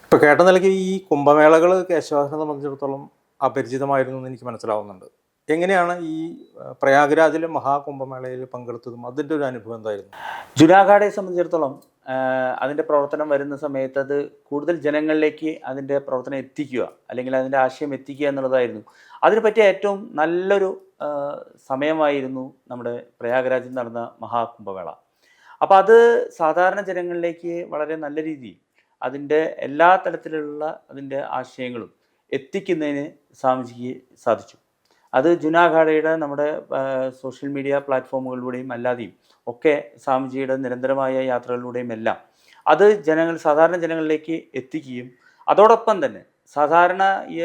ഇപ്പോൾ കേട്ട നിലയ്ക്ക് ഈ കുംഭമേളകൾ കേശവദാസിനെ സംബന്ധിച്ചിടത്തോളം അപരിചിതമായിരുന്നു എന്ന് എനിക്ക് മനസ്സിലാവുന്നുണ്ട്. എങ്ങനെയാണ് ഈ പ്രയാഗ്രാജിലെ മഹാകുംഭമേളയിൽ പങ്കെടുത്തതും അതിൻ്റെ ഒരു അനുഭവം എന്തായിരുന്നു? ജുനാഗാഡയെ സംബന്ധിച്ചിടത്തോളം അതിൻ്റെ പ്രവർത്തനം വരുന്ന സമയത്ത് അത് കൂടുതൽ ജനങ്ങളിലേക്ക് അതിൻ്റെ പ്രവർത്തനം എത്തിക്കുക അല്ലെങ്കിൽ അതിൻ്റെ ആശയം എത്തിക്കുക എന്നുള്ളതായിരുന്നു. അതിന് പറ്റിയ ഏറ്റവും നല്ലൊരു സമയമായിരുന്നു നമ്മുടെ പ്രയാഗ്രാജിൽ നടന്ന മഹാകുംഭമേള. അപ്പോൾ അത് സാധാരണ ജനങ്ങളിലേക്ക് വളരെ നല്ല രീതിയിൽ അതിൻ്റെ എല്ലാ തരത്തിലുള്ള അതിൻ്റെ ആശയങ്ങളും എത്തിക്കുന്നതിന് സ്വാമിജിക്ക് സാധിച്ചു. അത് ജുനാഗാഡയുടെ നമ്മുടെ സോഷ്യൽ മീഡിയ പ്ലാറ്റ്ഫോമുകളിലൂടെയും അല്ലാതെയും ഒക്കെ സ്വാമിജിയുടെ നിരന്തരമായ യാത്രകളിലൂടെയും എല്ലാം അത് സാധാരണ ജനങ്ങളിലേക്ക് എത്തിക്കുകയും അതോടൊപ്പം തന്നെ സാധാരണ ഈ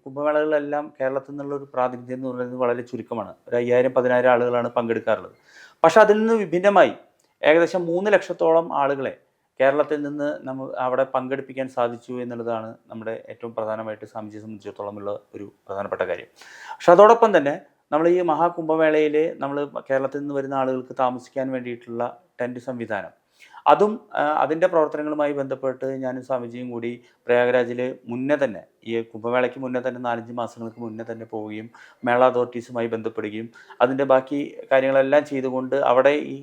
കുംഭമേളകളിലെല്ലാം കേരളത്തിൽ നിന്നുള്ളൊരു പ്രാതിനിധ്യം എന്ന് പറയുന്നത് വളരെ ചുരുക്കമാണ്. ഒരു 5000-10,000 ആളുകളാണ് പങ്കെടുക്കാറുള്ളത്. പക്ഷെ അതിൽ നിന്ന് വിഭിന്നമായി ഏകദേശം 3 ലക്ഷത്തോളം ആളുകളെ കേരളത്തിൽ നിന്ന് അവിടെ പങ്കെടുപ്പിക്കാൻ സാധിച്ചു എന്നുള്ളതാണ് നമ്മുടെ ഏറ്റവും പ്രധാനമായിട്ട് സ്വാമിജിയെ സംബന്ധിച്ചിടത്തോളമുള്ള ഒരു പ്രധാനപ്പെട്ട കാര്യം. പക്ഷെ അതോടൊപ്പം തന്നെ നമ്മൾ ഈ മഹാകുംഭമേളയിൽ നമ്മൾ കേരളത്തിൽ നിന്ന് വരുന്ന ആളുകൾക്ക് താമസിക്കാൻ വേണ്ടിയിട്ടുള്ള ടെൻറ്റ് സംവിധാനം, അതും അതിൻ്റെ പ്രവർത്തനങ്ങളുമായി ബന്ധപ്പെട്ട് ഞാനും സ്വാമിജിയും കൂടി പ്രയാഗ്രാജിൽ മുന്നേ തന്നെ ഈ കുംഭമേളയ്ക്ക് മുന്നേ തന്നെ 4-5 മാസങ്ങൾക്ക് മുന്നേ തന്നെ പോവുകയും മേള അതോറിറ്റീസുമായി ബന്ധപ്പെടുകയും അതിൻ്റെ ബാക്കി കാര്യങ്ങളെല്ലാം ചെയ്തുകൊണ്ട് അവിടെ ഈ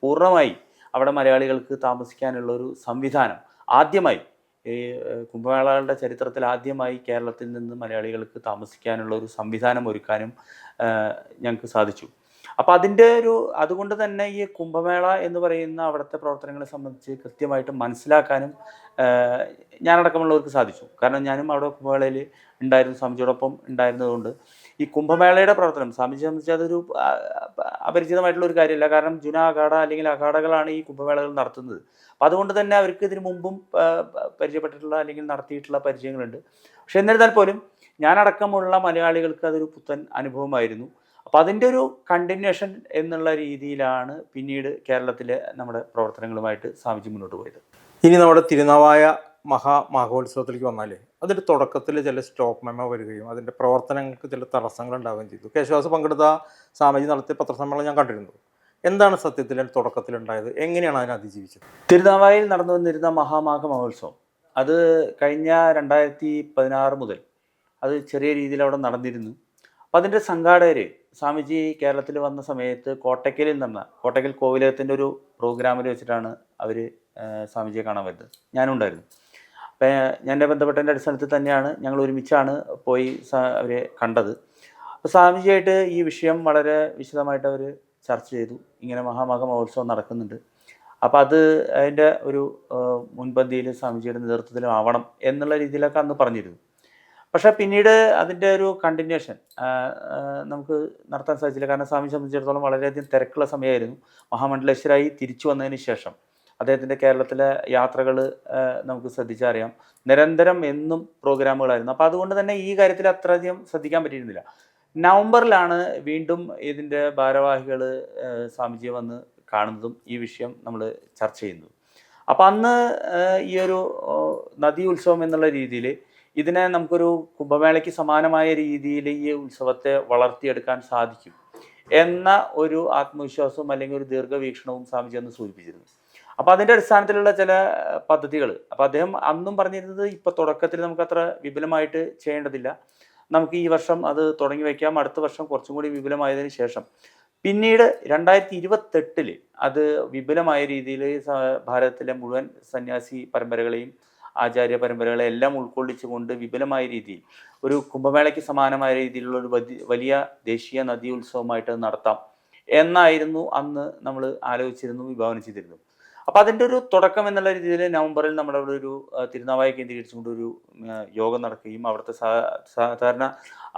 പൂർണ്ണമായി അവിടെ മലയാളികൾക്ക് താമസിക്കാനുള്ള ഒരു സംവിധാനം ആദ്യമായി ഈ കുംഭമേളകളുടെ ചരിത്രത്തിൽ ആദ്യമായി കേരളത്തിൽ നിന്ന് മലയാളികൾക്ക് താമസിക്കാനുള്ള ഒരു സംവിധാനം ഒരുക്കാനും ഞങ്ങൾക്ക് സാധിച്ചു. അപ്പോൾ അതുകൊണ്ട് തന്നെ ഈ കുംഭമേള എന്ന് പറയുന്ന അവിടുത്തെ പ്രവർത്തനങ്ങളെ സംബന്ധിച്ച് കൃത്യമായിട്ട് മനസ്സിലാക്കാനും ഞാനടക്കമുള്ളവർക്ക് സാധിച്ചു. കാരണം ഞാനും അവിടെ കുംഭമേളയിൽ ഉണ്ടായിരുന്നു, സ്വാമിജിയോടൊപ്പം ഉണ്ടായിരുന്നതുകൊണ്ട് ഈ കുംഭമേളയുടെ പ്രവർത്തനം സ്വാമിജിയെ സംബന്ധിച്ച് അതൊരു അപരിചിതമായിട്ടുള്ള ഒരു കാര്യമല്ല. കാരണം അഖാഡ അല്ലെങ്കിൽ അഖാഡകളാണ് ഈ കുംഭമേളകൾ നടത്തുന്നത്. അപ്പം അതുകൊണ്ട് തന്നെ അവർക്ക് ഇതിനു മുമ്പും പരിചയപ്പെട്ടിട്ടുള്ള അല്ലെങ്കിൽ നടത്തിയിട്ടുള്ള പരിചയങ്ങളുണ്ട്. പക്ഷെ എന്നിരുന്നാൽ പോലും ഞാനടക്കമുള്ള മലയാളികൾക്ക് അതൊരു പുത്തൻ അനുഭവമായിരുന്നു. അപ്പോൾ അതിൻ്റെ ഒരു കണ്ടിന്യൂഷൻ എന്നുള്ള രീതിയിലാണ് പിന്നീട് കേരളത്തിലെ നമ്മുടെ പ്രവർത്തനങ്ങളുമായിട്ട് സ്വാമിജി മുന്നോട്ട് പോയത്. ഇനി നമ്മുടെ തിരുനാവായ മഹോത്സവത്തിലേക്ക് വന്നാലേ അതിൻ്റെ തുടക്കത്തിൽ ചില സ്റ്റോപ്പ് മെമ്മോ വരികയും അതിൻ്റെ പ്രവർത്തനങ്ങൾക്ക് ചില തടസ്സങ്ങൾ ഉണ്ടാവുകയും ചെയ്തു. കേശവദാസ് പങ്കെടുത്ത സ്വാമിജി നടത്തിയ പത്രസമ്മേളനം ഞാൻ കണ്ടിരുന്നു. എന്താണ് സത്യത്തിൽ തുടക്കത്തിലുണ്ടായത്? എങ്ങനെയാണ് അതിനെ അതിജീവിച്ചത്? തിരുനാവായയിൽ നടന്നു വന്നിരുന്ന മഹാമാഘ മഹോത്സവം അത് കഴിഞ്ഞ 2016 മുതൽ അത് ചെറിയ രീതിയിൽ അവിടെ നടന്നിരുന്നു. അപ്പം അതിൻ്റെ സംഘാടകർ സ്വാമിജി കേരളത്തിൽ വന്ന സമയത്ത് കോട്ടയ്ക്കൽ കോവിലകത്തിൻ്റെ ഒരു പ്രോഗ്രാമിൽ വെച്ചിട്ടാണ് അവർ സ്വാമിജിയെ കാണാൻ വരുന്നത്. ഞാനും ഉണ്ടായിരുന്നു. അപ്പം എൻ്റെ ബന്ധപ്പെട്ടതിൻ്റെ അടിസ്ഥാനത്തിൽ തന്നെയാണ് ഞങ്ങൾ ഒരുമിച്ചാണ് പോയി അവരെ കണ്ടത്. അപ്പോൾ സ്വാമിജിയായിട്ട് ഈ വിഷയം വളരെ വിശദമായിട്ട് അവർ ചർച്ച ചെയ്തു. ഇങ്ങനെ മഹാമാഘ മഹോത്സവം നടക്കുന്നുണ്ട്, അപ്പോൾ അതിൻ്റെ ഒരു മുൻപന്തിയിൽ സ്വാമിജിയുടെ നേതൃത്വത്തിലും ആവണം എന്നുള്ള രീതിയിലൊക്കെ അന്ന് പറഞ്ഞിരുന്നു. പക്ഷേ പിന്നീട് അതിൻ്റെ ഒരു കണ്ടിന്യൂഷൻ നമുക്ക് നടത്താൻ സാധിച്ചില്ല. കാരണം സ്വാമിയെ സംബന്ധിച്ചിടത്തോളം വളരെയധികം തിരക്കുള്ള സമയമായിരുന്നു. മഹാമണ്ഡലേശ്വരായി തിരിച്ചു വന്നതിന് ശേഷം അദ്ദേഹത്തിൻ്റെ കേരളത്തിലെ യാത്രകൾ നമുക്ക് ശ്രദ്ധിച്ചറിയാം. നിരന്തരം എന്നും പ്രോഗ്രാമുകളായിരുന്നു. അപ്പോൾ അതുകൊണ്ട് തന്നെ ഈ കാര്യത്തിൽ അത്രയധികം ശ്രദ്ധിക്കാൻ പറ്റിയിരുന്നില്ല. നവംബറിലാണ് വീണ്ടും ഇതിൻ്റെ ഭാരവാഹികൾ സ്വാമിജിയെ വന്ന് കാണുന്നതും ഈ വിഷയം നമ്മൾ ചർച്ച ചെയ്യുന്നതും. അപ്പം അന്ന് ഈ ഒരു നദീ ഉത്സവം എന്നുള്ള രീതിയിൽ ഇതിനെ നമുക്കൊരു കുംഭമേളയ്ക്ക് സമാനമായ രീതിയിൽ ഈ ഉത്സവത്തെ വളർത്തിയെടുക്കാൻ സാധിക്കും എന്ന ഒരു ആത്മവിശ്വാസവും അല്ലെങ്കിൽ ഒരു ദീർഘവീക്ഷണവും സ്വാമിജി അന്ന് സൂചിപ്പിച്ചിരുന്നു. അപ്പോൾ അതിൻ്റെ അടിസ്ഥാനത്തിലുള്ള ചില പദ്ധതികൾ അപ്പോൾ അദ്ദേഹം അന്നും പറഞ്ഞിരുന്നത് ഇപ്പോൾ തുടക്കത്തിൽ നമുക്കത്ര വിപുലമായിട്ട് ചെയ്യേണ്ടതില്ല, നമുക്ക് ഈ വർഷം അത് തുടങ്ങി വയ്ക്കാം, അടുത്ത വർഷം കുറച്ചും കൂടി വിപുലമായതിനു ശേഷം പിന്നീട് 2028 അത് വിപുലമായ രീതിയിൽ ഭാരതത്തിലെ മുഴുവൻ സന്യാസി പരമ്പരകളെയും ആചാര്യ പരമ്പരകളെ എല്ലാം ഉൾക്കൊള്ളിച്ചുകൊണ്ട് വിപുലമായ രീതിയിൽ ഒരു കുംഭമേളയ്ക്ക് സമാനമായ രീതിയിലുള്ള ഒരു വലിയ ദേശീയ നദീ ഉത്സവമായിട്ട് നടത്താം എന്നായിരുന്നു അന്ന് നമ്മൾ ആലോചിച്ചിരുന്നു, വിഭാവന ചെയ്തിരുന്നു. അപ്പോൾ അതിൻ്റെ ഒരു തുടക്കം എന്നുള്ള രീതിയിൽ നവംബറിൽ നമ്മുടെ അവിടെ ഒരു തിരുനാവായ കേന്ദ്രീകരിച്ചുകൊണ്ടൊരു യോഗം നടക്കുകയും അവിടുത്തെ സാധാരണ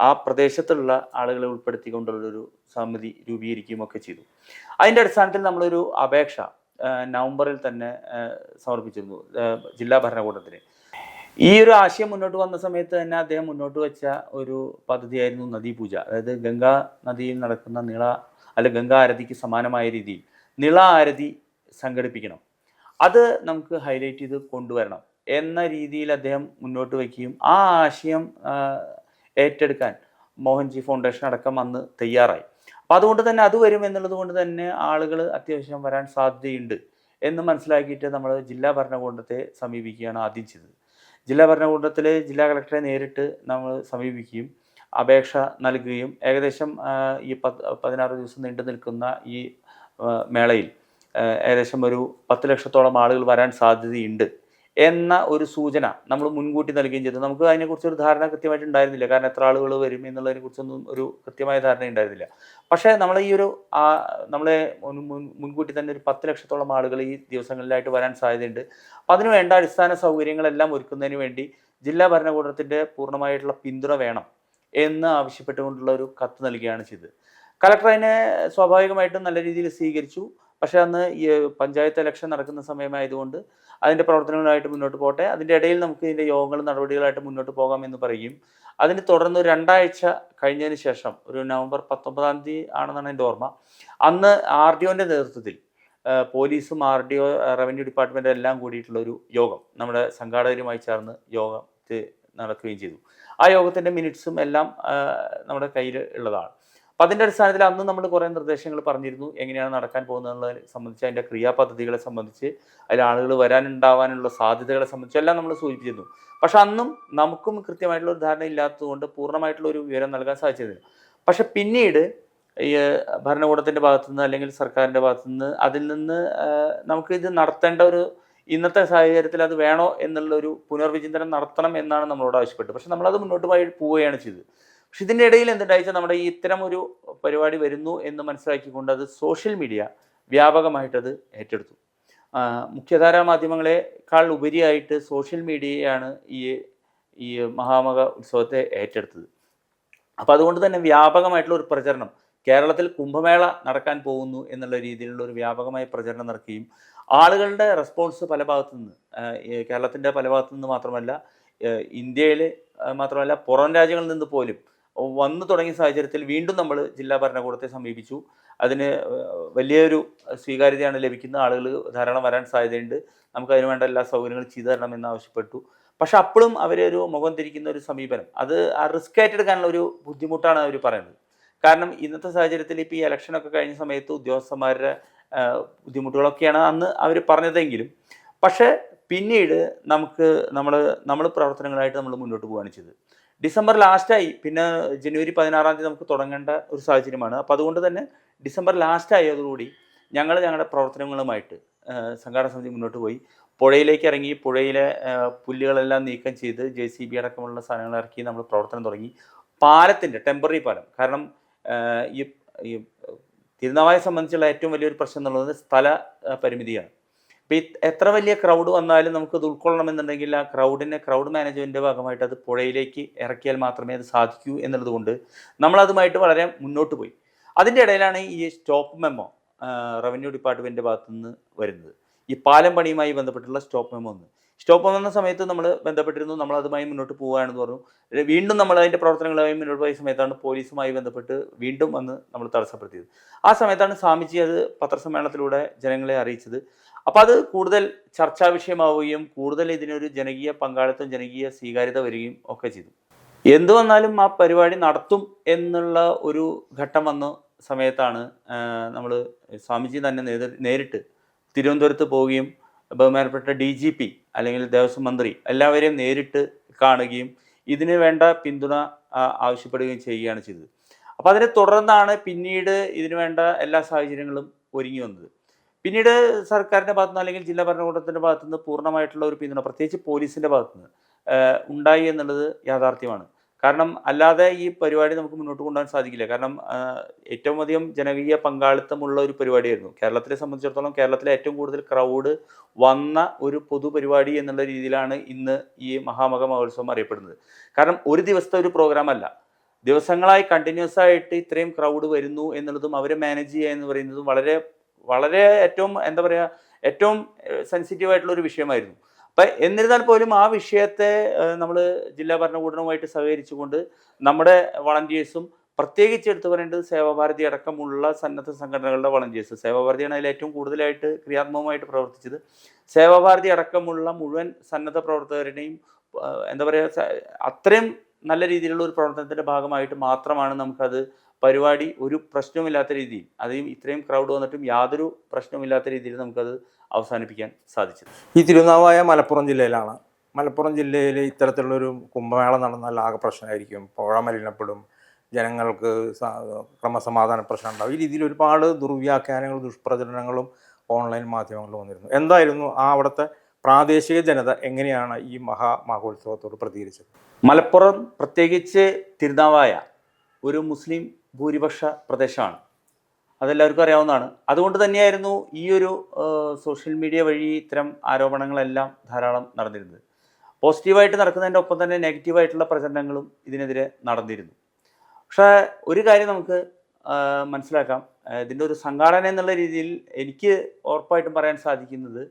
ആ പ്രദേശത്തുള്ള ആളുകളെ ഉൾപ്പെടുത്തിക്കൊണ്ടുള്ളൊരു സമിതി രൂപീകരിക്കുകയും ഒക്കെ ചെയ്തു. അതിൻ്റെ അടിസ്ഥാനത്തിൽ നമ്മളൊരു അപേക്ഷ നവംബറിൽ തന്നെ സമർപ്പിച്ചിരുന്നു ജില്ലാ ഭരണകൂടത്തിന്. ഈ ഒരു ആശയം മുന്നോട്ട് വന്ന സമയത്ത് തന്നെ അദ്ദേഹം മുന്നോട്ട് വെച്ച ഒരു പദ്ധതിയായിരുന്നു നദീപൂജ. അതായത് ഗംഗാ നദിയിൽ നടക്കുന്ന ഗംഗാ ആരതിക്ക് സമാനമായ രീതിയിൽ നിള ആരതി സംഘടിപ്പിക്കണം, അത് നമുക്ക് ഹൈലൈറ്റ് ചെയ്ത് കൊണ്ടുവരണം എന്ന രീതിയിൽ അദ്ദേഹം മുന്നോട്ട് വയ്ക്കുകയും ആ ആശയം ഏറ്റെടുക്കാൻ മോഹൻജി ഫൗണ്ടേഷൻ അടക്കം അന്ന് തയ്യാറായി. അപ്പോൾ അതുകൊണ്ട് തന്നെ അത് വരും എന്നുള്ളത് കൊണ്ട് തന്നെ ആളുകൾ അത്യാവശ്യം വരാൻ സാധ്യതയുണ്ട് എന്ന് മനസ്സിലാക്കിയിട്ട് നമ്മൾ ജില്ലാ ഭരണകൂടത്തെ സമീപിക്കുകയാണ് ആദ്യം ചെയ്തത്. ജില്ലാ ഭരണകൂടത്തിൽ ജില്ലാ കളക്ടറെ നേരിട്ട് നമ്മൾ സമീപിക്കുകയും അപേക്ഷ നൽകുകയും ഏകദേശം ഈ 16 ദിവസം നീണ്ടു നിൽക്കുന്ന ഈ മേളയിൽ ഏകദേശം ഒരു 10 ലക്ഷത്തോളം ആളുകൾ വരാൻ സാധ്യതയുണ്ട് എന്ന ഒരു സൂചന നമ്മൾ മുൻകൂട്ടി നൽകുകയും ചെയ്തു. നമുക്ക് അതിനെക്കുറിച്ചൊരു ധാരണ കൃത്യമായിട്ട് ഉണ്ടായിരുന്നില്ല. കാരണം എത്ര ആളുകൾ വരും എന്നുള്ളതിനെക്കുറിച്ചൊന്നും ഒരു കൃത്യമായ ധാരണ ഉണ്ടായിരുന്നില്ല. പക്ഷേ നമ്മൾ ഈ ഒരു നമ്മളെ മുൻകൂട്ടി തന്നെ ഒരു 10 ലക്ഷത്തോളം ആളുകൾ ഈ ദിവസങ്ങളിലായിട്ട് വരാൻ സാധ്യതയുണ്ട്. അപ്പോൾ അതിന് വേണ്ട അടിസ്ഥാന സൗകര്യങ്ങളെല്ലാം ഒരുക്കുന്നതിന് വേണ്ടി ജില്ലാ ഭരണകൂടത്തിൻ്റെ പൂർണ്ണമായിട്ടുള്ള പിന്തുണ വേണം എന്ന് ആവശ്യപ്പെട്ടുകൊണ്ടുള്ള ഒരു കത്ത് നൽകുകയാണ് ചെയ്തത്. കളക്ടർ അതിനെ സ്വാഭാവികമായിട്ടും നല്ല രീതിയിൽ സ്വീകരിച്ചു. പക്ഷേ അന്ന് ഈ പഞ്ചായത്ത് ഇലക്ഷൻ നടക്കുന്ന സമയമായതുകൊണ്ട് അതിൻ്റെ പ്രവർത്തനങ്ങളായിട്ട് മുന്നോട്ട് പോട്ടെ, അതിൻ്റെ ഇടയിൽ നമുക്ക് ഇതിൻ്റെ യോഗങ്ങളും നടപടികളായിട്ട് മുന്നോട്ട് പോകാമെന്ന് പറയും. അതിന് തുടർന്ന് 2 ആഴ്ച കഴിഞ്ഞതിന് ശേഷം ഒരു നവംബർ 19-ാം തീയതി ആണെന്നാണ് എൻ്റെ ഓർമ്മ, അന്ന് RDOൻ്റെ നേതൃത്വത്തിൽ പോലീസും RDO റവന്യൂ ഡിപ്പാർട്ട്മെൻറ്റും എല്ലാം കൂടിയിട്ടുള്ള ഒരു യോഗം നമ്മുടെ സംഘാടകരുമായി ചേർന്ന് യോഗം നടക്കുകയും ചെയ്തു. ആ യോഗത്തിൻ്റെ മിനിറ്റ്സും എല്ലാം നമ്മുടെ കയ്യിൽ ഉള്ളതാണ്. അപ്പം അതിൻ്റെ അടിസ്ഥാനത്തിൽ അന്ന് നമ്മൾ കുറേ നിർദ്ദേശങ്ങൾ പറഞ്ഞിരുന്നു, എങ്ങനെയാണ് നടക്കാൻ പോകുന്നതെന്നുള്ളതിനെ സംബന്ധിച്ച്, അതിൻ്റെ ക്രിയാപദ്ധതികളെ സംബന്ധിച്ച്, അതിൽ ആളുകൾ വരാനുണ്ടാവാനുള്ള സാധ്യതകളെ സംബന്ധിച്ച് എല്ലാം നമ്മൾ സൂചിപ്പിച്ചിരുന്നു. പക്ഷെ അന്നും നമുക്കും കൃത്യമായിട്ടുള്ള ഒരു ധാരണ ഇല്ലാത്തതുകൊണ്ട് പൂർണ്ണമായിട്ടുള്ള ഒരു വിവരം നൽകാൻ സാധിച്ചിരുന്നില്ല. പക്ഷെ പിന്നീട് ഈ ഭരണകൂടത്തിൻ്റെ ഭാഗത്തുനിന്ന് അല്ലെങ്കിൽ സർക്കാരിൻ്റെ ഭാഗത്തുനിന്ന് അതിൽ നിന്ന് നമുക്കിത് നടത്തേണ്ട ഒരു ഇന്നത്തെ സാഹചര്യത്തിൽ അത് വേണോ എന്നുള്ളൊരു പുനർവിചിന്തനം നടത്തണം എന്നാണ് നമ്മളോട് ആവശ്യപ്പെട്ടത്. പക്ഷെ നമ്മളത് മുന്നോട്ട് പോവുകയാണ് ചെയ്തത്. പക്ഷെ ഇതിൻ്റെ ഇടയിൽ എന്തുണ്ടായിച്ചാൽ നമ്മുടെ ഈ ഇത്തരം ഒരു പരിപാടി വരുന്നു എന്ന് മനസ്സിലാക്കിക്കൊണ്ട് അത് സോഷ്യൽ മീഡിയ വ്യാപകമായിട്ടത് ഏറ്റെടുത്തു. മുഖ്യധാരാ മാധ്യമങ്ങളെക്കാൾ ഉപരിയായിട്ട് സോഷ്യൽ മീഡിയയാണ് ഈ മഹാമക ഉത്സവത്തെ ഏറ്റെടുത്തത്. അപ്പോൾ അതുകൊണ്ട് തന്നെ വ്യാപകമായിട്ടുള്ള ഒരു പ്രചരണം, കേരളത്തിൽ കുംഭമേള നടക്കാൻ പോകുന്നു എന്നുള്ള രീതിയിലുള്ള ഒരു വ്യാപകമായ പ്രചരണം നടക്കുകയും ആളുകളുടെ റെസ്പോൺസ് പല ഭാഗത്തു നിന്ന്, കേരളത്തിൻ്റെ പല ഭാഗത്തു നിന്ന് മാത്രമല്ല, ഇന്ത്യയിൽ മാത്രമല്ല പുറം രാജ്യങ്ങളിൽ നിന്ന് പോലും വന്നു തുടങ്ങിയ സാഹചര്യത്തിൽ വീണ്ടും നമ്മൾ ജില്ലാ ഭരണകൂടത്തെ സമീപിച്ചു. അതിന് വലിയൊരു സ്വീകാര്യതയാണ് ലഭിക്കുന്നത്. ആളുകൾ ധാരാളം വരാൻ സാധ്യതയുണ്ട്, നമുക്ക് അതിന് വേണ്ട എല്ലാ സൗകര്യങ്ങളും ചെയ്തു തരണമെന്ന് ആവശ്യപ്പെട്ടു. പക്ഷെ അപ്പോഴും അവരൊരു മുഖം തിരിക്കുന്ന ഒരു സമീപനം, അത് ആ റിസ്ക് ഏറ്റെടുക്കാനുള്ള ഒരു ബുദ്ധിമുട്ടാണ് അവർ പറയുന്നത്. കാരണം ഇന്നത്തെ സാഹചര്യത്തിൽ ഇപ്പോൾ ഈ ഇലക്ഷനൊക്കെ കഴിഞ്ഞ സമയത്ത് ഉദ്യോഗസ്ഥന്മാരുടെ ബുദ്ധിമുട്ടുകളൊക്കെയാണ് അന്ന് അവർ പറഞ്ഞതെങ്കിലും, പക്ഷേ പിന്നീട് നമ്മൾ പ്രവർത്തനങ്ങളായിട്ട് നമ്മൾ മുന്നോട്ട് പോവുകയാണ് ചെയ്തത്. ഡിസംബർ ലാസ്റ്റായി, പിന്നെ ജനുവരി 16-ാം തീയതി നമുക്ക് തുടങ്ങേണ്ട ഒരു സാഹചര്യമാണ്. അപ്പോൾ അതുകൊണ്ട് തന്നെ ഡിസംബർ ലാസ്റ്റ് ആയതോടുകൂടി ഞങ്ങളുടെ പ്രവർത്തനങ്ങളുമായിട്ട് സംഘാടന സമിതി മുന്നോട്ട് പോയി. പുഴയിലേക്ക് ഇറങ്ങി, പുഴയിലെ പുല്ലുകളെല്ലാം നീക്കം ചെയ്ത് JCB അടക്കമുള്ള സാധനങ്ങൾ ഇറക്കി നമ്മൾ പ്രവർത്തനം തുടങ്ങി. പാലത്തിൻ്റെ ടെമ്പററി പാലം, കാരണം ഈ തിരുനാവായെ സംബന്ധിച്ചുള്ള ഏറ്റവും വലിയൊരു പ്രശ്നം എന്നുള്ളത് സ്ഥല പരിമിതിയാണ്. അപ്പോൾ എത്ര വലിയ ക്രൗഡ് വന്നാലും നമുക്കത് ഉൾക്കൊള്ളണമെന്നുണ്ടെങ്കിൽ ആ ക്രൗഡ് മാനേജ്മെൻറ്റിൻ്റെ ഭാഗമായിട്ട് അത് പുഴയിലേക്ക് ഇറക്കിയാൽ മാത്രമേ അത് സാധിക്കൂ എന്നുള്ളത് കൊണ്ട് നമ്മളതുമായിട്ട് വളരെ മുന്നോട്ട് പോയി. അതിൻ്റെ ഇടയിലാണ് ഈ സ്റ്റോപ്പ് മെമ്മോ റവന്യൂ ഡിപ്പാർട്ട്മെൻറ്റിൻ്റെ ഭാഗത്തു നിന്ന് വരുന്നത്. ഈ പാലം പണിയുമായി ബന്ധപ്പെട്ടുള്ള സ്റ്റോപ്പ് മെമ്മോ വന്ന സമയത്ത് നമ്മൾ ബന്ധപ്പെട്ടിരുന്നു, നമ്മളതുമായി മുന്നോട്ട് പോവുകയാണെന്ന് പറഞ്ഞു. വീണ്ടും നമ്മൾ അതിൻ്റെ പ്രവർത്തനങ്ങളുമായി മുന്നോട്ട് പോയ സമയത്താണ് പോലീസുമായി ബന്ധപ്പെട്ട് വീണ്ടും വന്ന് നമ്മൾ തടസ്സപ്പെടുത്തിയത്. ആ സമയത്താണ് സ്വാമിജി അത് പത്രസമ്മേളനത്തിലൂടെ ജനങ്ങളെ അറിയിച്ചത്. അപ്പോൾ അത് കൂടുതൽ ചർച്ചാ വിഷയമാവുകയും കൂടുതൽ ഇതിനൊരു ജനകീയ പങ്കാളിത്തം, ജനകീയ സ്വീകാര്യത വരികയും ഒക്കെ ചെയ്തു. എന്തു വന്നാലും ആ പരിപാടി നടത്തും എന്നുള്ള ഒരു ഘട്ടം വന്ന സമയത്താണ് നമ്മൾ സ്വാമിജി തന്നെ നേരിട്ട് തിരുവനന്തപുരത്ത് പോവുകയും ബഹുമാനപ്പെട്ട DGP അല്ലെങ്കിൽ ദേവസ്വം മന്ത്രി എല്ലാവരെയും നേരിട്ട് കാണുകയും ഇതിന് വേണ്ട പിന്തുണ ആവശ്യപ്പെടുകയും ചെയ്യുകയാണ് ചെയ്തത്. അപ്പോൾ അതിനെ തുടർന്നാണ് പിന്നീട് ഇതിനു വേണ്ട എല്ലാ സാഹചര്യങ്ങളും ഒരുങ്ങി വന്നത്. പിന്നീട് സർക്കാരിൻ്റെ ഭാഗത്തുനിന്ന് അല്ലെങ്കിൽ ജില്ലാ ഭരണകൂടത്തിൻ്റെ ഭാഗത്തുനിന്ന് പൂർണ്ണമായിട്ടുള്ള ഒരു പിന്തുണ, പ്രത്യേകിച്ച് പോലീസിൻ്റെ ഭാഗത്തുനിന്ന് ഉണ്ടായി എന്നുള്ളത് യാഥാർത്ഥ്യമാണ്. കാരണം അല്ലാതെ ഈ പരിപാടി നമുക്ക് മുന്നോട്ട് കൊണ്ടുപോകാൻ സാധിക്കില്ല. കാരണം ഏറ്റവും അധികം ജനകീയ പങ്കാളിത്തമുള്ള ഒരു പരിപാടിയായിരുന്നു. കേരളത്തിലെ സംബന്ധിച്ചിടത്തോളം കേരളത്തിലെ ഏറ്റവും കൂടുതൽ ക്രൗഡ് വന്ന ഒരു പൊതുപരിപാടി എന്നുള്ള രീതിയിലാണ് ഇന്ന് ഈ മഹാമക മഹോത്സവം അറിയപ്പെടുന്നത്. കാരണം ഒരു ദിവസത്തെ ഒരു പ്രോഗ്രാം അല്ല, ദിവസങ്ങളായി കണ്ടിന്യൂസ് ആയിട്ട് ഇത്രയും ക്രൗഡ് വരുന്നു എന്നുള്ളതും അവരെ മാനേജ് ചെയ്യുക എന്ന് പറയുന്നതും വളരെ ഏറ്റവും സെൻസിറ്റീവ് ആയിട്ടുള്ള ഒരു വിഷയമായിരുന്നു. അപ്പം എന്നിരുന്നാൽ പോലും ആ വിഷയത്തെ നമ്മൾ ജില്ലാ ഭരണകൂടവുമായിട്ട് സഹകരിച്ചുകൊണ്ട് നമ്മുടെ വളണ്ടിയേഴ്സും, പ്രത്യേകിച്ച് എടുത്തു പറയേണ്ടത് സേവാഭാരതി അടക്കമുള്ള സന്നദ്ധ സംഘടനകളുടെ വളണ്ടിയേഴ്സ്, സേവാഭാരതിയാണ് അതിൽ ഏറ്റവും കൂടുതലായിട്ട് ക്രിയാത്മകമായിട്ട് പ്രവർത്തിച്ചത്. സേവാഭാരതി അടക്കമുള്ള മുഴുവൻ സന്നദ്ധ പ്രവർത്തകരുടെയും അത്രയും നല്ല രീതിയിലുള്ള ഒരു പ്രവർത്തനത്തിൻ്റെ ഭാഗമായിട്ട് മാത്രമാണ് നമുക്കത് പരിപാടി ഒരു പ്രശ്നവുമില്ലാത്ത രീതിയിൽ, അതെയും ഇത്രയും ക്രൗഡ് വന്നിട്ടും യാതൊരു പ്രശ്നവുമില്ലാത്ത രീതിയിൽ നമുക്കത് അവസാനിപ്പിക്കാൻ സാധിച്ചത്. ഈ തിരുനാവായ മലപ്പുറം ജില്ലയിലാണ്. മലപ്പുറം ജില്ലയിൽ ഇത്തരത്തിലുള്ളൊരു കുംഭമേള നടന്നാൽ ആകെ പ്രശ്നമായിരിക്കും, പുഴ മലിനപ്പെടും, ജനങ്ങൾക്ക് ക്രമസമാധാന പ്രശ്നം ഉണ്ടാവും. ഈ രീതിയിൽ ഒരുപാട് ദുർവ്യാഖ്യാനങ്ങളും ദുഷ്പ്രചരണങ്ങളും ഓൺലൈൻ മാധ്യമങ്ങളിൽ വന്നിരുന്നു. എന്തായിരുന്നു ആ അവിടുത്തെ പ്രാദേശിക ജനത എങ്ങനെയാണ് ഈ മഹോത്സവത്തോട് പ്രതികരിച്ചത്? മലപ്പുറം, പ്രത്യേകിച്ച് തിരുനാവായ ഒരു മുസ്ലിം ഭൂരിപക്ഷ പ്രദേശമാണ്, അതെല്ലാവർക്കും അറിയാവുന്നതാണ്. അതുകൊണ്ട് തന്നെയായിരുന്നു ഈ ഒരു സോഷ്യൽ മീഡിയ വഴി ഇത്തരം ആരോപണങ്ങളെല്ലാം ധാരാളം നടന്നിരുന്നത്. പോസിറ്റീവായിട്ട് നടക്കുന്നതിൻ്റെ ഒപ്പം തന്നെ നെഗറ്റീവായിട്ടുള്ള പ്രചരണങ്ങളും ഇതിനെതിരെ നടന്നിരുന്നു. പക്ഷേ ഒരു കാര്യം നമുക്ക് മനസ്സിലാക്കാം, ഇതിൻ്റെ ഒരു സംഘാടന എന്നുള്ള രീതിയിൽ എനിക്ക് ഉറപ്പായിട്ടും പറയാൻ സാധിക്കുന്നത്,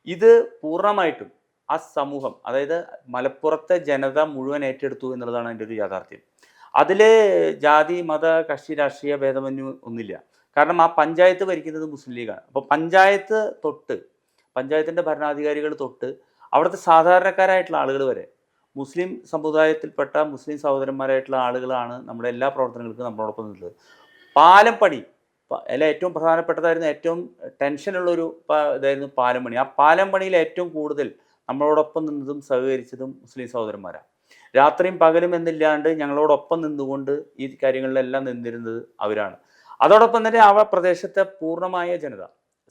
ഇത് പൂർണ്ണമായിട്ടും ആ സമൂഹം, അതായത് മലപ്പുറത്തെ ജനത മുഴുവൻ ഏറ്റെടുത്തു എന്നുള്ളതാണ് അതിൻ്റെ ഒരു യാഥാർത്ഥ്യം. അതിൽ ജാതി മത കക്ഷി രാഷ്ട്രീയ ഭേദമന്യൂ ഒന്നുമില്ല. കാരണം ആ പഞ്ചായത്ത് ഭരിക്കുന്നത് മുസ്ലിം ലീഗാണ്. അപ്പോൾ പഞ്ചായത്ത് തൊട്ട്, പഞ്ചായത്തിൻ്റെ ഭരണാധികാരികൾ തൊട്ട് അവിടുത്തെ സാധാരണക്കാരായിട്ടുള്ള ആളുകൾ വരെ, മുസ്ലിം സമുദായത്തിൽപ്പെട്ട മുസ്ലിം സഹോദരന്മാരായിട്ടുള്ള ആളുകളാണ് നമ്മുടെ എല്ലാ പ്രവർത്തനങ്ങൾക്കും നമ്മളോടൊപ്പം നിന്നത്. പാലം പണി അല്ല, ഏറ്റവും പ്രധാനപ്പെട്ടതായിരുന്നു, ഏറ്റവും ടെൻഷനുള്ളൊരു ഇതായിരുന്നു പാലം പണി. ആ പാലം പണിയിൽ ഏറ്റവും കൂടുതൽ നമ്മളോടൊപ്പം നിന്നതും സഹകരിച്ചതും മുസ്ലിം സഹോദരന്മാരാണ്. രാത്രിയും പകലും എന്നില്ലാണ്ട് ഞങ്ങളോടൊപ്പം നിന്നുകൊണ്ട് ഈ കാര്യങ്ങളിലെല്ലാം നിന്നിരുന്നത് അവരാണ്. അതോടൊപ്പം തന്നെ ആ പ്രദേശത്തെ പൂർണ്ണമായ ജനത,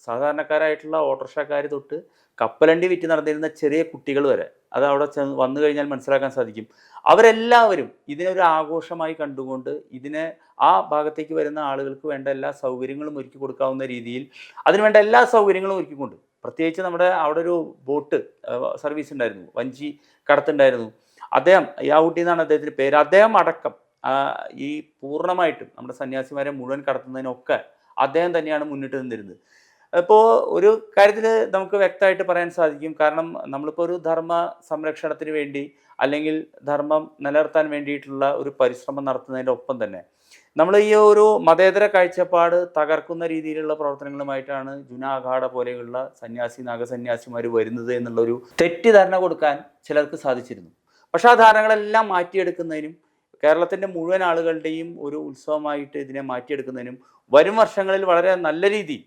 സാധാരണക്കാരായിട്ടുള്ള ഓട്ടോറിക്ഷക്കാർ തൊട്ട് കപ്പലണ്ടി വിറ്റ് നടന്നിരുന്ന ചെറിയ കുട്ടികൾ വരെ, അത് അവിടെ വന്നു കഴിഞ്ഞാൽ മനസ്സിലാക്കാൻ സാധിക്കും, അവരെല്ലാവരും ഇതിനൊരു ആഘോഷമായി കണ്ടുകൊണ്ട് ഇതിനെ ആ ഭാഗത്തേക്ക് വരുന്ന ആളുകൾക്ക് വേണ്ട എല്ലാ സൗകര്യങ്ങളും ഒരുക്കി കൊടുക്കാവുന്ന രീതിയിൽ അതിനുവേണ്ട എല്ലാ സൗകര്യങ്ങളും ഒരുക്കിക്കൊണ്ട്, പ്രത്യേകിച്ച് നമ്മുടെ അവിടെ ഒരു ബോട്ട് സർവീസ് ഉണ്ടായിരുന്നു, വഞ്ചി കടത്തുണ്ടായിരുന്നു. അദ്ദേഹം, യാവൂട്ടി എന്നാണ് അദ്ദേഹത്തിൻ്റെ പേര്, അദ്ദേഹം അടക്കം ഈ പൂർണ്ണമായിട്ടും നമ്മുടെ സന്യാസിമാരെ മുഴുവൻ കടത്തുന്നതിനൊക്കെ അദ്ദേഹം തന്നെയാണ് മുന്നിട്ട് നിന്നിരുന്നത്. ഇപ്പോൾ ഒരു കാര്യത്തിൽ നമുക്ക് വ്യക്തമായിട്ട് പറയാൻ സാധിക്കും, കാരണം നമ്മളിപ്പോൾ ഒരു ധർമ്മ സംരക്ഷണത്തിന് വേണ്ടി അല്ലെങ്കിൽ ധർമ്മം നിലനിർത്താൻ വേണ്ടിയിട്ടുള്ള ഒരു പരിശ്രമം നടത്തുന്നതിൻ്റെ ഒപ്പം തന്നെ നമ്മൾ ഈ ഒരു മതേതര കാഴ്ചപ്പാട് തകർക്കുന്ന രീതിയിലുള്ള പ്രവർത്തനങ്ങളുമായിട്ടാണ് ജുനാഘാട പോലെയുള്ള സന്യാസി നാഗസന്യാസിമാർ വരുന്നത് എന്നുള്ളൊരു തെറ്റിദ്ധാരണ കൊടുക്കാൻ ചിലർക്ക് സാധിച്ചിരുന്നു. പക്ഷേ ആ ധാരണകളെല്ലാം മാറ്റിയെടുക്കുന്നതിനും കേരളത്തിൻ്റെ മുഴുവൻ ആളുകളുടെയും ഒരു ഉത്സവമായിട്ട് ഇതിനെ മാറ്റിയെടുക്കുന്നതിനും വരും വർഷങ്ങളിൽ വളരെ നല്ല രീതിയിൽ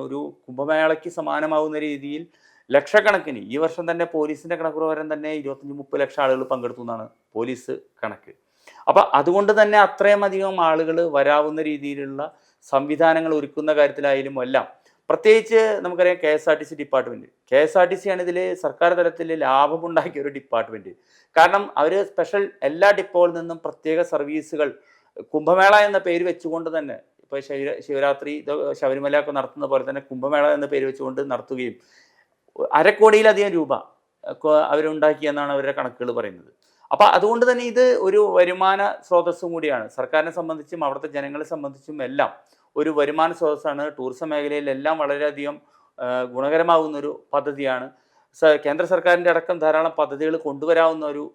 ഒരു കുംഭമേളയ്ക്ക് സമാനമാവുന്ന രീതിയിൽ ലക്ഷക്കണക്കിന്, ഈ വർഷം തന്നെ പോലീസിൻ്റെ കണക്ക് പ്രകാരം തന്നെ 25-30 ലക്ഷം ആളുകൾ പങ്കെടുത്തു എന്നാണ് പോലീസ് കണക്ക്. അപ്പം അതുകൊണ്ട് തന്നെ അത്രയും അധികം ആളുകൾ വരാവുന്ന രീതിയിലുള്ള സംവിധാനങ്ങൾ ഒരുക്കുന്ന കാര്യത്തിലായാലും എല്ലാം, പ്രത്യേകിച്ച് നമുക്കറിയാം KSRTC ഡിപ്പാർട്ട്മെൻറ്റ്, KSRTC ആണ് ഇതിൽ സർക്കാർ തലത്തിൽ ലാഭമുണ്ടാക്കിയ ഒരു ഡിപ്പാർട്ട്മെൻറ്റ്. കാരണം അവർ സ്പെഷ്യൽ എല്ലാ ഡിപ്പോയിൽ നിന്നും പ്രത്യേക സർവീസുകൾ കുംഭമേള എന്ന പേര് വെച്ചുകൊണ്ട് തന്നെ, ഇപ്പോൾ ശിവരാത്രി ശബരിമല ഒക്കെ നടത്തുന്ന പോലെ തന്നെ കുംഭമേള എന്ന പേര് വെച്ചുകൊണ്ട് നടത്തുകയും 1/2 കോടിയിലധികം രൂപ അവരുണ്ടാക്കിയെന്നാണ് അവരുടെ കണക്കുകൾ പറയുന്നത്. അപ്പോൾ അതുകൊണ്ട് തന്നെ ഇത് ഒരു വരുമാന സ്രോതസ്സും കൂടിയാണ്. സർക്കാരിനെ സംബന്ധിച്ചും അവിടുത്തെ ജനങ്ങളെ സംബന്ധിച്ചും എല്ലാം ഒരു വരുമാന സ്രോതസ്സാണ്. ടൂറിസം മേഖലയിലെല്ലാം വളരെയധികം ഗുണകരമാകുന്നൊരു പദ്ധതിയാണ്. കേന്ദ്ര സർക്കാരിൻ്റെ അടക്കം ധാരാളം പദ്ധതികൾ കൊണ്ടുവരാവുന്ന ഒരു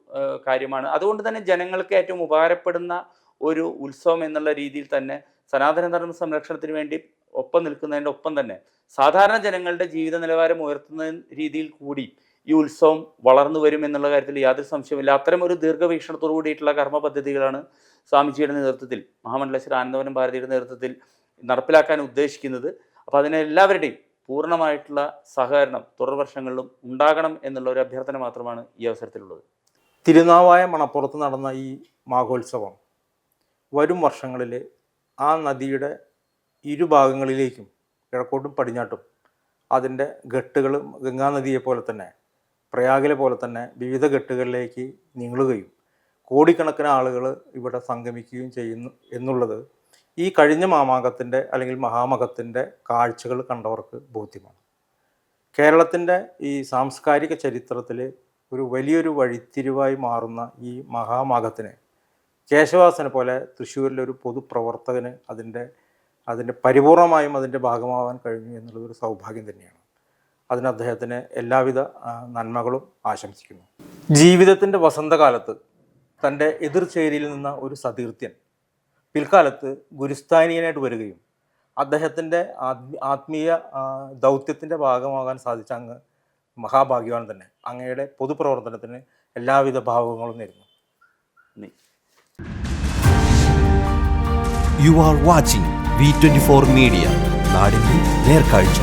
കാര്യമാണ്. അതുകൊണ്ട് തന്നെ ജനങ്ങൾക്ക് ഏറ്റവും ഉപകാരപ്പെടുന്ന ഒരു ഉത്സവം എന്നുള്ള രീതിയിൽ തന്നെ സനാതന ധർമ്മ സംരക്ഷണത്തിന് വേണ്ടി ഒപ്പം നിൽക്കുന്നതിൻ്റെ ഒപ്പം തന്നെ സാധാരണ ജനങ്ങളുടെ ജീവിത നിലവാരം ഉയർത്തുന്ന രീതിയിൽ കൂടി ഈ ഉത്സവം വളർന്നു വരും എന്നുള്ള കാര്യത്തിൽ യാതൊരു സംശയമില്ല. അത്തരം ഒരു ദീർഘവീക്ഷണത്തോടു കൂടിയിട്ടുള്ള കർമ്മ പദ്ധതികളാണ് സ്വാമിജിയുടെ നേതൃത്വത്തിൽ, മഹാമണ്ഡലേശ്വര ആനന്ദവനം ഭാരതിയുടെ നേതൃത്വത്തിൽ നടപ്പിലാക്കാൻ ഉദ്ദേശിക്കുന്നത്. അപ്പോൾ അതിനെല്ലാവരുടെയും പൂർണ്ണമായിട്ടുള്ള സഹകരണം തുടർ വർഷങ്ങളിലും ഉണ്ടാകണം എന്നുള്ള ഒരു അഭ്യർത്ഥന മാത്രമാണ് ഈ അവസരത്തിലുള്ളത്. തിരുനാവായ മണപ്പുറത്ത് നടന്ന ഈ മാഘോത്സവം വരും വർഷങ്ങളിൽ ആ നദിയുടെ ഇരുഭാഗങ്ങളിലേക്കും കിഴക്കോട്ടും പടിഞ്ഞാട്ടും അതിൻ്റെ ഘട്ടുകൾ ഗംഗാനദിയെ പോലെ തന്നെ പ്രയാഗിലെ പോലെ തന്നെ വിവിധ ഘട്ടുകളിലേക്ക് നീളുകയും കോടിക്കണക്കിന് ആളുകൾ ഇവിടെ സംഗമിക്കുകയും ചെയ്യുന്നു എന്നുള്ളത് ഈ കഴിഞ്ഞ മാമാങ്കത്തിൻ്റെ അല്ലെങ്കിൽ മഹാമകത്തിൻ്റെ കാഴ്ചകൾ കണ്ടവർക്ക് ബോധ്യമാണ്. കേരളത്തിൻ്റെ ഈ സാംസ്കാരിക ചരിത്രത്തിൽ ഒരു വലിയൊരു വഴിത്തിരിവായി മാറുന്ന ഈ മഹാമകത്തിന് കേശവാസനെ പോലെ തൃശ്ശൂരിലൊരു പൊതുപ്രവർത്തകന് അതിൻ്റെ പരിപൂർണമായും അതിൻ്റെ ഭാഗമാവാൻ കഴിഞ്ഞു എന്നുള്ളതൊരു സൗഭാഗ്യം തന്നെയാണ്. അതിന് അദ്ദേഹത്തിന് എല്ലാവിധ നന്മകളും ആശംസിക്കുന്നു. ജീവിതത്തിൻ്റെ വസന്തകാലത്ത് തൻ്റെ എതിർചേരിയിൽ നിന്ന ഒരു സതീർത്ഥ്യൻ പിൽക്കാലത്ത് ഗുരുസ്ഥാനീയനായിട്ട് വരികയും അദ്ദേഹത്തിൻ്റെ ആത്മീയ ദൗത്യത്തിൻ്റെ ഭാഗമാകാൻ സാധിച്ച അങ്ങ് മഹാഭാഗ്യവാൻ തന്നെ. അങ്ങയുടെ പൊതുപ്രവർത്തനത്തിന് എല്ലാവിധ ഭാവങ്ങളും നേരുന്നു. You are watching V24 Media. നാടിന്റെ നേർക്കാഴ്ച.